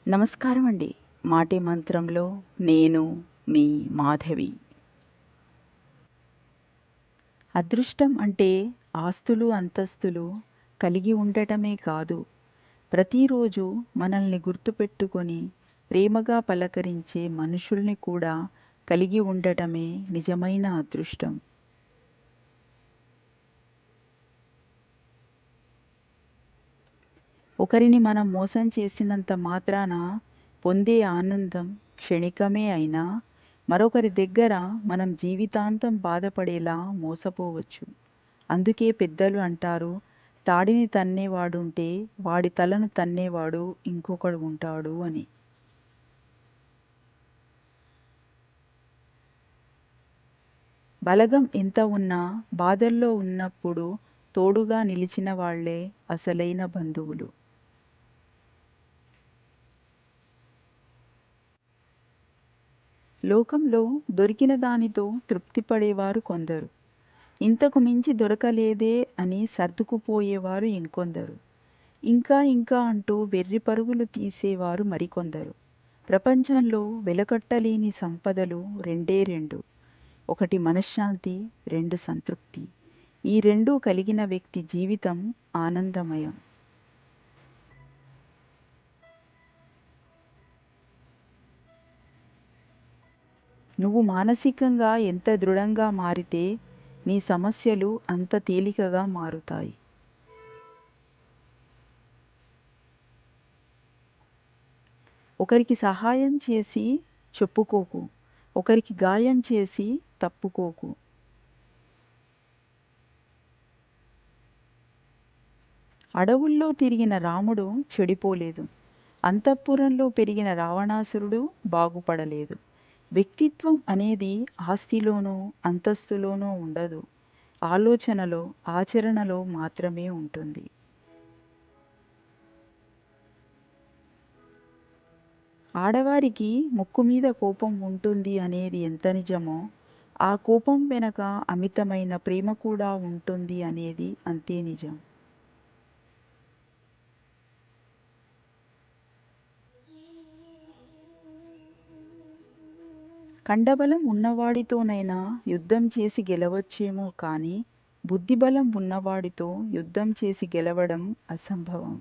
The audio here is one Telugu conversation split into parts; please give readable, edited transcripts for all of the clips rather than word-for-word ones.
నమస్కారం అండి. మాటే మంత్రంలో నేను మీ మాధవి. అదృష్టం అంటే ఆస్తులు, అంతస్తులు కలిగి ఉండటమే కాదు, ప్రతిరోజు మనల్ని గుర్తుపెట్టుకొని ప్రేమగా పలకరించే మనుషుల్ని కూడా కలిగి ఉండటమే నిజమైన అదృష్టం. ఒకరిని మనం మోసం చేసినంత మాత్రాన పొందే ఆనందం క్షణికమే అయినా, మరొకరి దగ్గర మనం జీవితాంతం బాధపడేలా మోసపోవచ్చు. అందుకే పెద్దలు అంటారు, తాడిని తన్నేవాడుంటే వాడి తలను తన్నేవాడు ఇంకొకడు ఉంటాడు అని. బలగం ఎంత ఉన్నా బాధల్లో ఉన్నప్పుడు తోడుగా నిలిచిన వాళ్ళే అసలైన బంధువులు. లోకంలో దొరికిన దానితో తృప్తి పడేవారు కొందరు. ఇంతకు మించి దొరకలేదే అని సర్దుకుపోయేవారు ఇంకొందరు. ఇంకా ఇంకా అంటూ వెర్రి పరుగులు తీసేవారు మరికొందరు. ప్రపంచంలో వెలకట్టలేని సంపదలు రెండే రెండు. ఒకటి మనశ్శాంతి, రెండు సంతృప్తి. ఈ రెండూ కలిగిన వ్యక్తి జీవితం ఆనందమయం. నువ్వు మానసికంగా ఎంత దృఢంగా మారితే నీ సమస్యలు అంత తేలికగా మారుతాయి. ఒకరికి సహాయం చేసి చెప్పుకోకు, ఒకరికి గాయం చేసి తప్పుకోకు. అడవుల్లో తిరిగిన రాముడు చెడిపోలేదు, అంతఃపురంలో పెరిగిన రావణాసురుడు బాగుపడలేదు. వ్యక్తిత్వం అనేది ఆస్తిలోనో అంతస్తులోనో ఉండదు, ఆలోచనలో ఆచరణలో మాత్రమే ఉంటుంది. ఆడవారికి ముక్కు మీద కోపం ఉంటుంది అనేది ఎంత నిజమో, ఆ కోపం వెనక అమితమైన ప్రేమ కూడా ఉంటుంది అనేది అంతే నిజం. కండబలం ఉన్నవాడితోనైనా యుద్ధం చేసి గెలవచ్చేమో కానీ, బుద్ధిబలం ఉన్నవాడితో యుద్ధం చేసి గెలవడం అసంభవం.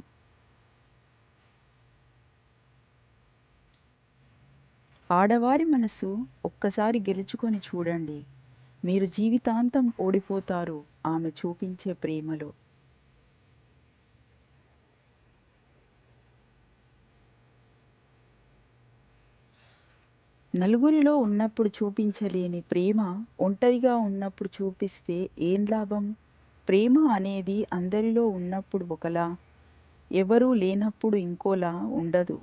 ఆడవారి మనసు ఒక్కసారి గెలుచుకొని చూడండి, మీరు జీవితాంతం ఓడిపోతారు ఆమె చూపించే ప్రేమలో. నలుగురిలో ఉన్నప్పుడు చూపించలేని ప్రేమ ఒంటరిగా ఉన్నప్పుడు చూపిస్తే ఏం లాభం? ప్రేమ అనేది అందరిలో ఉన్నప్పుడు ఒకలా, ఎవరూ లేనప్పుడు ఇంకోలా ఉండదు.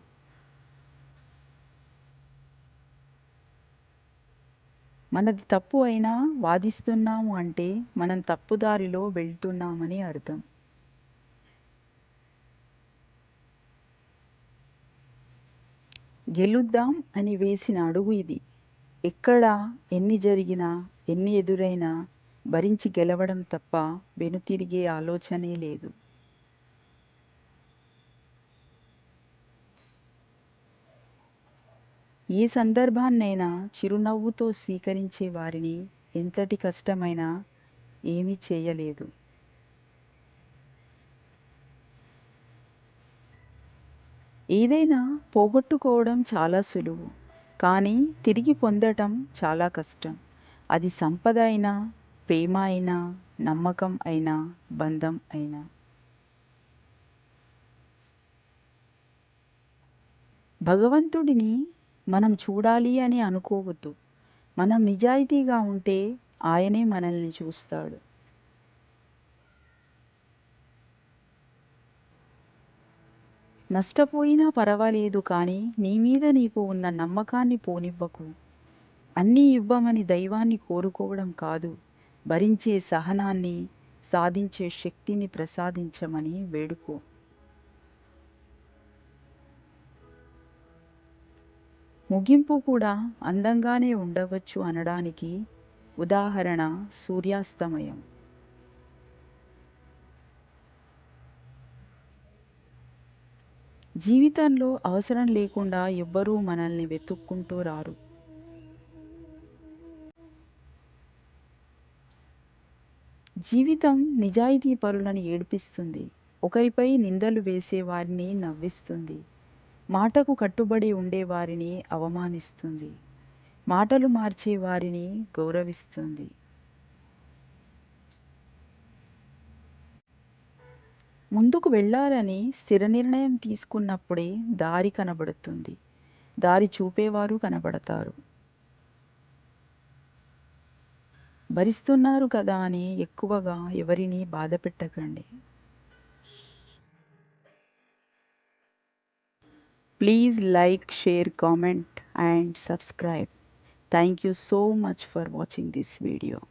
మనది తప్పు అయినా వాదిస్తున్నాము అంటే మనం తప్పుదారిలో వెళ్తున్నామని అర్థం. గెలుద్దాం అని వేసిన అడుగు ఇది. ఎక్కడ ఎన్ని జరిగినా, ఎన్ని ఎదురైనా భరించి గెలవడం తప్ప వెనుతిరిగే ఆలోచనే లేదు. ఏ సందర్భాన్నైనా చిరునవ్వుతో స్వీకరించే వారిని ఎంతటి కష్టమైనా ఏమీ చేయలేదు. ఏదైనా పోగొట్టుకోవడం చాలా సులువు, కానీ తిరిగి పొందటం చాలా కష్టం. అది సంపద అయినా, ప్రేమ అయినా, నమ్మకం అయినా, బంధం అయినా. భగవంతుడిని మనం చూడాలి అని అనుకోవద్దు. మనం నిజాయితీగా ఉంటే ఆయనే మనల్ని చూస్తాడు. నష్టపోయినా పర్వాలేదు కానీ నీ మీద నీకు ఉన్న నమ్మకాన్ని పోనివ్వకు. అన్నీ ఇవ్వమని దైవాన్ని కోరుకోవడం కాదు, భరించే సహనాన్ని, సాధించే శక్తిని ప్రసాదించమని వేడుకో. ముగింపు కూడా అందంగానే ఉండవచ్చు అనడానికి ఉదాహరణ సూర్యాస్తమయం. జీవితంలో అవసరం లేకుండా ఎవ్వరూ మనల్ని వెతుక్కుంటూ రారు. జీవితం నిజాయితీ పరులను ఏడిపిస్తుంది. ఒకరిపై నిందలు వేసే వారిని నవ్విస్తుంది. మాటకు కట్టుబడి ఉండేవారిని అవమానిస్తుంది. మాటలు మార్చే వారిని గౌరవిస్తుంది. ముందుకు వెళ్ళాలని స్థిర నిర్ణయం తీసుకున్నప్పుడే దారి కనబడుతుంది. దారి చూపేవారు కనబడతారు. భరిస్తున్నారు కదా అని ఎక్కువగా ఎవరిని బాధపెట్టకండి. Please like, share, comment and subscribe. Thank you so much for watching this video.